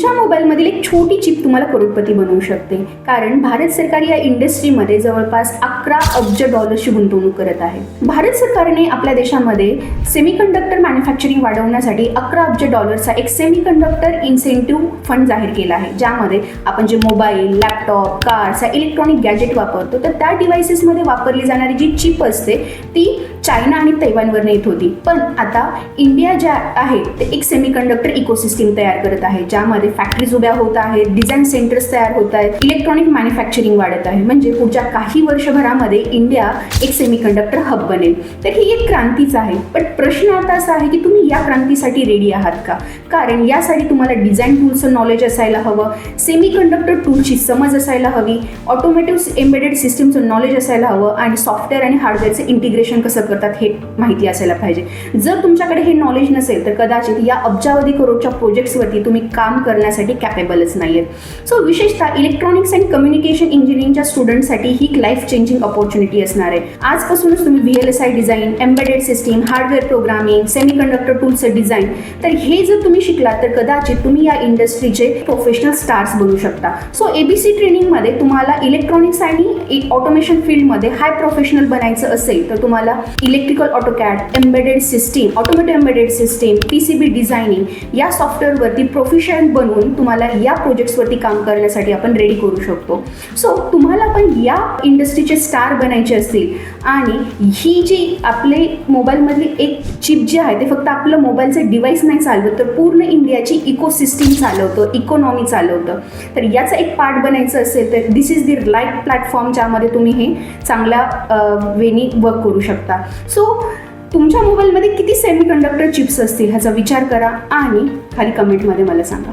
तुमच्या मोबाईलमधील एक छोटी चिप तुम्हाला करोडपती बनवू शकते, कारण भारत सरकार या इंडस्ट्रीमध्ये जवळपास 11 अब्ज डॉलर्सची गुंतवणूक करत आहे. भारत सरकारने आपल्या देशामध्ये सेमीकंडक्टर मॅन्युफॅक्चरिंग वाढवण्यासाठी 11 अब्ज डॉलर्सचा एक सेमीकंडक्टर इन्सेंटिव्ह फंड जाहीर केला आहे, ज्यामध्ये आपण जे mobile, laptop, cars, electronic gadget वापरतो, तर त्या डिव्हाइसेसमध्ये वापरली जाणारी जी चिप असते ती चायना आणि तैवानवरून येत होती. पण आता इंडिया ज्या आहे ते एक सेमीकंडक्टर इकोसिस्टीम तयार करत आहे, ज्यामध्ये फॅक्टरीज उभ्या होत आहेत, डिझाईन सेंटर्स तयार होत आहेत, इलेक्ट्रॉनिक मॅन्युफॅक्चरिंग वाढत आहे. म्हणजे पुढच्या काही वर्षभरामध्ये इंडिया एक सेमीकंडक्टर हब बनेल. तर ही एक क्रांतीच आहे. पण प्रश्न आता असा आहे की तुम्ही या क्रांतीसाठी रेडी आहात का? कारण यासाठी तुम्हाला डिझाईन टूल्सचं नॉलेज असायला हवं, सेमीकंडक्टर टूलची समज असायला हवी, ऑटोमेटिव्ह एम्बेडेड सिस्टीमचं नॉलेज असायला हवं आणि सॉफ्टवेअर आणि हार्डवेअरचं इंटिग्रेशन कसं करतात हे माहिती असायला पाहिजे. जर तुमच्याकडे हे नॉलेज नसेल तर कदाचित या अब्जावधी करोडच्या प्रोजेक्ट्सवरती तुम्ही काम करण्यासाठी कॅपेबलच नाही आहेत. सो विशेषतः इलेक्ट्रॉनिक्स अँड कम्युनिकेशन इंजिनिअरिंगच्या स्टुडंटसाठी ही लाईफ चेंजिंग अपॉर्च्युनिटी असणार आहे. आजपासूनच तुम्ही VLSI design, embedded system, hardware programming, semiconductor टूल्सचं डिझाईन, तर हे जर तुम्ही शिकलात तर कदाचित तुम्ही या इंडस्ट्रीचे प्रोफेशनल स्टार्स बनू शकता. सो ABC ट्रेनिंगमध्ये तुम्हाला इलेक्ट्रॉनिक्स आणि ऑटोमेशन फील्डमध्ये हाय प्रोफेशनल बनायचं असेल तर तुम्हाला electrical AutoCAD, embedded system, automotive embedded system, PCB designing या सॉफ्टवेअरवरती प्रोफेशनल बनवून तुम्हाला या प्रोजेक्ट्सवरती काम करण्यासाठी आपण रेडी करू शकतो. सो तुम्हाला पण या इंडस्ट्रीचे स्टार बनायचे असतील आणि ही जी आपले मोबाईलमधली एक चिप जी आहे ते फक्त आपलं मोबाईलचं डिव्हाइस नाही चालवत तर पूर्ण इंडियाची इकोसिस्टीम चालवतं, इकॉनॉमी चालवतं, तर याचा एक पार्ट बनायचं असेल तर दिस इज दी राईट प्लॅटफॉर्म ज्यामध्ये तुम्ही हे चांगल्या वेनी वर्क करू शकता. सो तुमच्या मोबाईलमध्ये किती सेमीकंडक्टर चिप्स असतील ह्याचा विचार करा आणि खाली कमेंटमध्ये मला सांगा.